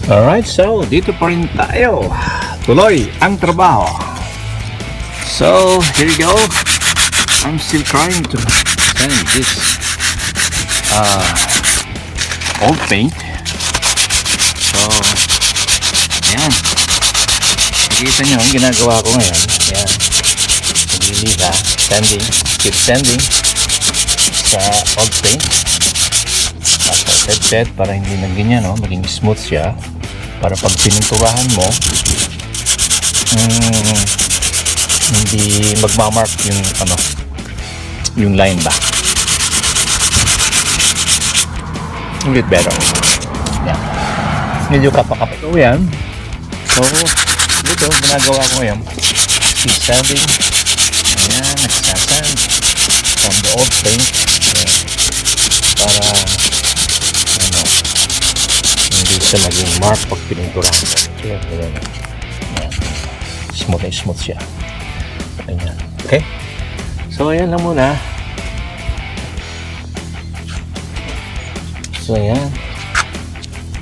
Alright, so dito pa rin tayo. Tuloy ang trabaho. So, here you go. I'm still trying to send this old paint. So, ayan. Nakikita nyo ang ginagawa ko ngayon. Ayan. Nagliliga, keep sanding sa old paint. Tapos set para hindi na ganyan, no? Maging smooth siya. Para pag pininturahan mo, hindi magmamark yung yung line ba. A bit better. Yan. Medyo kapakapit. So yan. So dito ginagawa ko ngayon. Keep sanding. Ayan, nagsasand from the old paint. Ayan. Para hindi siya maging mark pag pininturahan mo. Ayan, ayan. Ayan. Smooth siya. Ayan. Okay? So, ayan lang muna. So, ayan.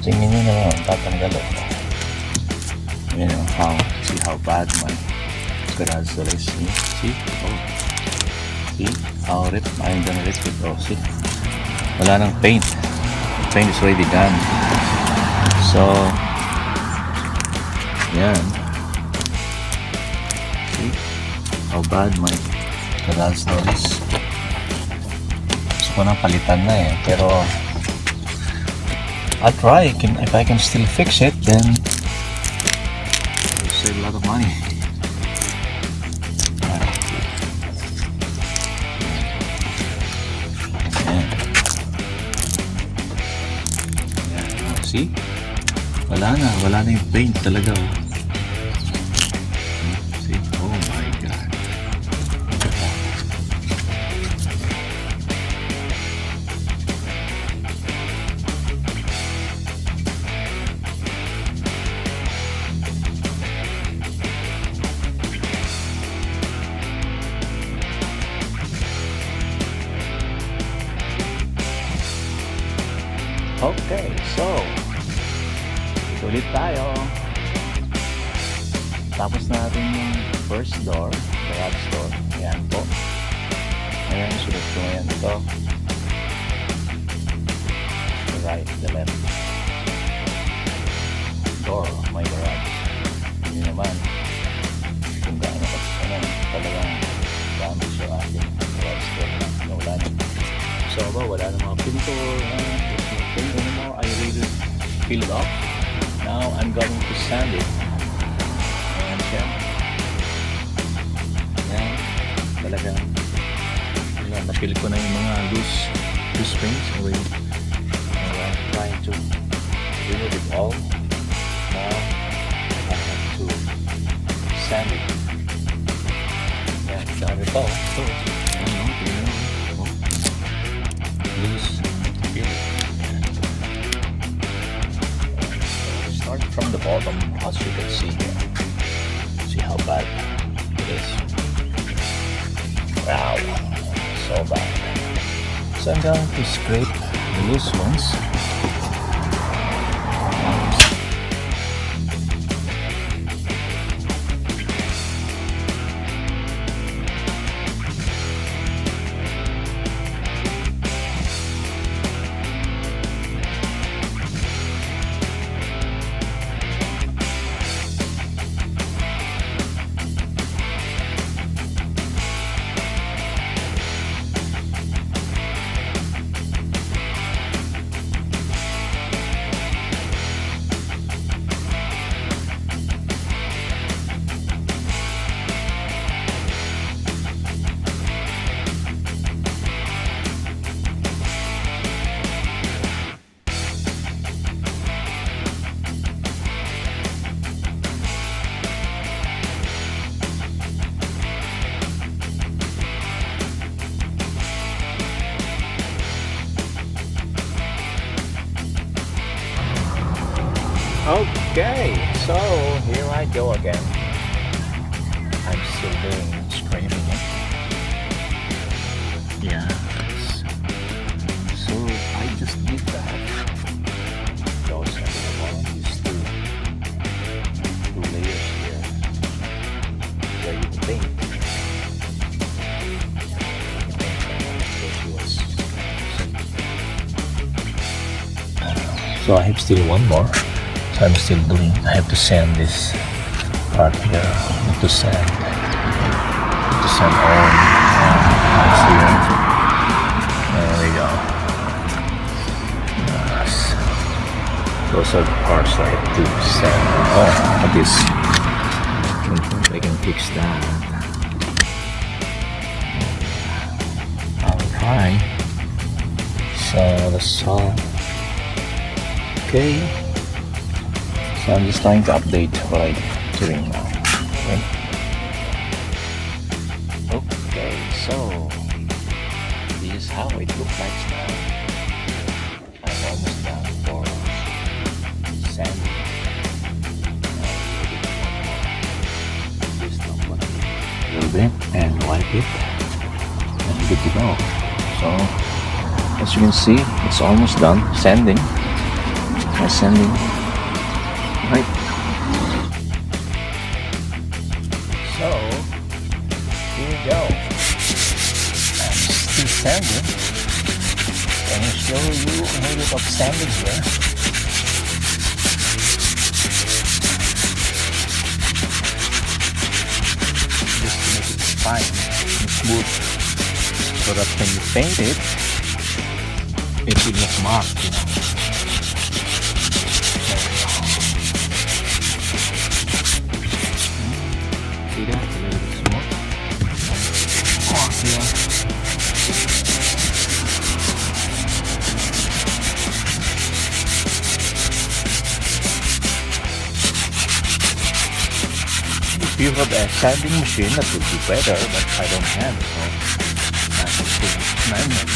Tingnan nyo na lang. Tatanggalin. You know, see how bad my gradual is. See? Oh. See? How rip. I'm gonna rip it. Oh, see? Wala nang paint. The paint is already done. So, ayan. See? How bad my gradual is. Gusto ko nang palitan na eh. Pero, I'll try. If I can still fix it, then I'll save a lot of money. See? Wala na yung paint talaga. See? Oh my God. Okay, so ulit tayo. Tapos natin yung first door, garage door. Ayan po. Ayan, sulit ko ngayon ito. The right, the left door of my garage. Hindi naman kung gaano talagang gamit siya ating garage door na naulan. So wala na mga pintor na anymore. I really fill it up. Now I'm going to sand it. Ayan siya. Ayan. Talagang napil ko na yung mga loose springs. I'm trying to remove it all. Now I have to sand it. Ayan. Saan ito? Loose. Feel it. From the bottom, as you can see here. See how bad it is. Wow, so bad. So I'm going to scrape the loose ones. Okay, so here I go again. I'm still doing scraping it. Yes. So I just need that. Those are the ones to So I have still one more. So I'm still doing. I have to sand this part here. I need to sand. To sand all parts here. There we go. Yes. Those are the parts I have to sand. Oh, look at this. I can fix that. I'll try. So that's all. Okay. So I'm just trying to update what I'm doing now. Okay, so this is how it looks like now. I'm almost done for sand. Just a little bit and wipe it and good to go. So as you can see, it's almost done sanding. My sanding, right? So here we go. I'm still sanding. Can I show you a little bit of sanding here? Just to make it fine and smooth, so that when you paint it, it will not mark, you know. See that? A little bit smooth. Oh, yeah. If you have a sanding machine, that would be better, but I don't have it, so I have to use manual.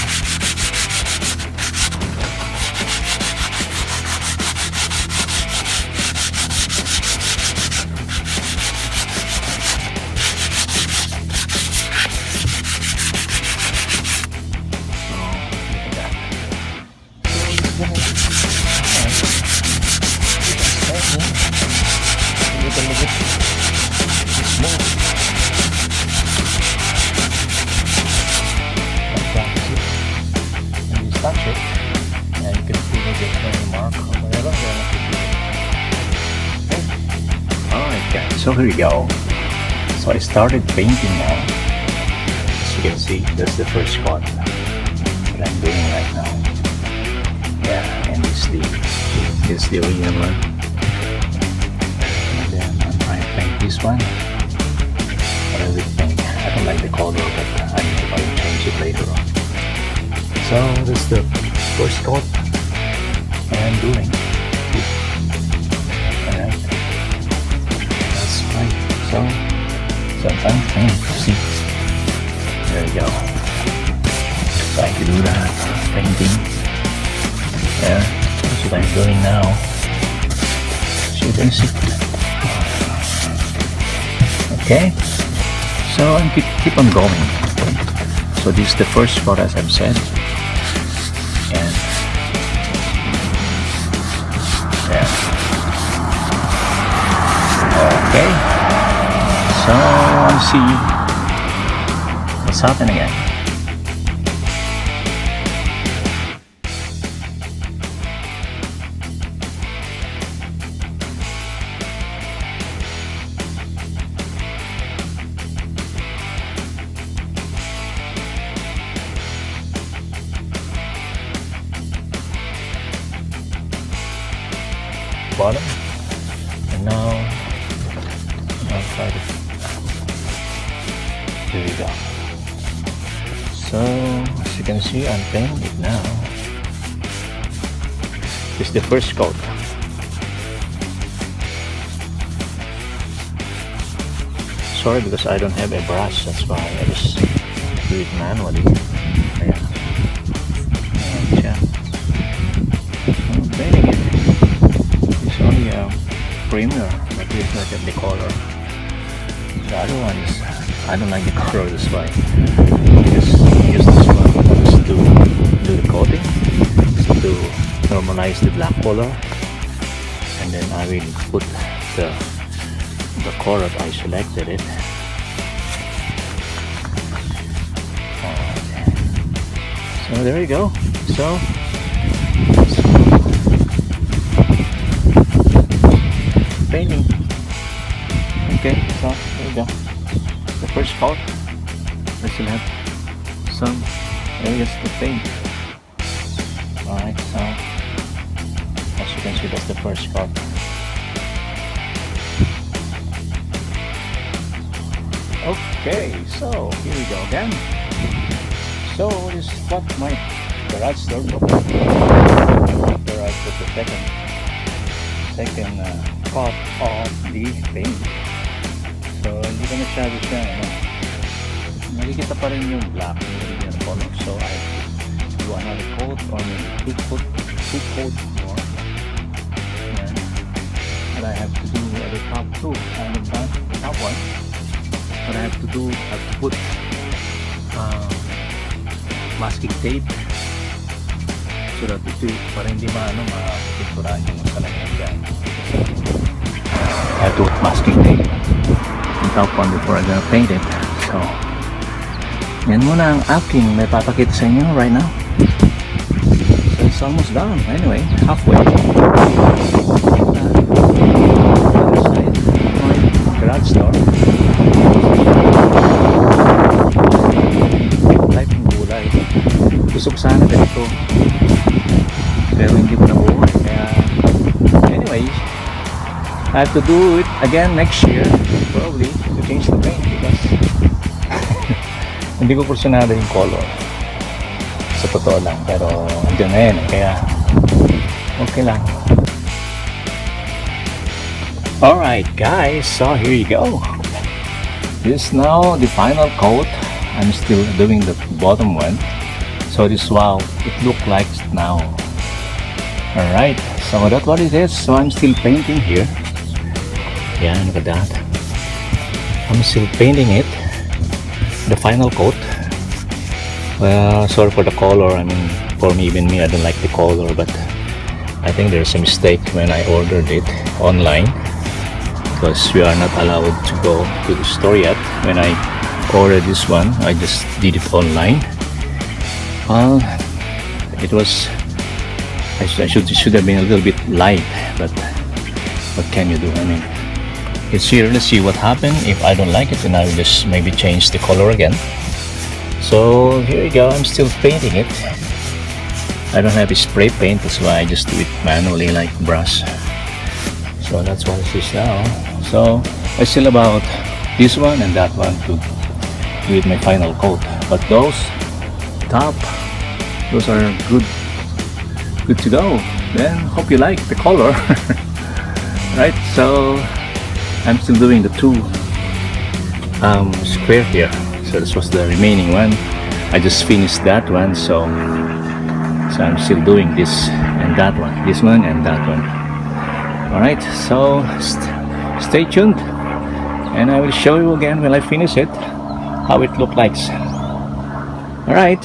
Touch it, and you can see maybe any mark or whatever. Alright guys, so here we go. So I started painting now. As you can see, that's the first coat that I'm doing right now. Yeah, and this is the original one. And then I'm trying to paint this one. What I would paint. I don't like the color, but I think I'll change it later on. So this is the first coat I'm doing. Alright, that's fine. So sometimes see, there we go. Trying to do that painting. Yeah, that's what I'm doing now. So you can see. Okay, so I keep on going. So this is the first coat, as I've said. And yeah. Okay. So I'll see what's happening again. Bottom, and now I'll try to. Here we go. So as you can see, I'm painting it now. This is the first coat. Sorry, because I don't have a brush, that's why I just do it manually. Yeah. And yeah. So I'm painting it. It's only a premier, but it's not the color. The other one is, I don't like the color, that's why I just use this one just to do the coating, so to normalize the black color, and then I will put the color that I selected it. So there you go. So Okay, so here we go. The first coat. I still have some areas to paint. Alright, so as you can see, that's the first coat. Okay, so here we go again. So this is what my garage door looks like. After I put the second coat of the paint. So hindi ko masyado siya, nakikita pa rin yung black yung color. So I do another coat or maybe two coat more. Yan. But I have to do the top two. I haven't done the top one. But I have to put masking tape so that ito para hindi mapipinturahan yung salamin dyan. I have to put masking tape on top one before I'm gonna paint it. So yan muna ang aking may papakita sa inyo right now. So it's almost done. Anyway, halfway. Garage door. Type ng gulay. Gusto ko sana ganito. Pero hindi ko nabuo. Kaya, anyway, I have to do it again next year. Probably to change the paint because hindi ko porsyonado yung color. Sa totoo lang. Pero, andyan na yan. Kaya, okay lang. Alright guys, so here you go. This is now the final coat. I'm still doing the bottom one. So this wow, it look like now. Alright, so that's what it is. So I'm still painting here. Yeah, look at that. I'm still painting it. The final coat. Well, sorry for the color. I mean, for me, even me, I don't like the color, but I think there's a mistake when I ordered it online. Because we are not allowed to go to the store yet. When I ordered this one, I just did it online. Well, it was I should have been a little bit light, but what can you do? I mean, it's here. Let's see what happened. If I don't like it, then I will just maybe change the color again. So here you go. I'm still painting it. I don't have a spray paint, that's why I just do it manually like brush. So that's what it is now. So I still about this one and that one to do it my final coat. But those top, those are good to go. Then hope you like the color. Right, so I'm still doing the two square here. So this was the remaining one. I just finished that one, so I'm still doing this and that one, this one and that one. Alright, so stay tuned and I will show you again when I finish it how it looks like. Alright.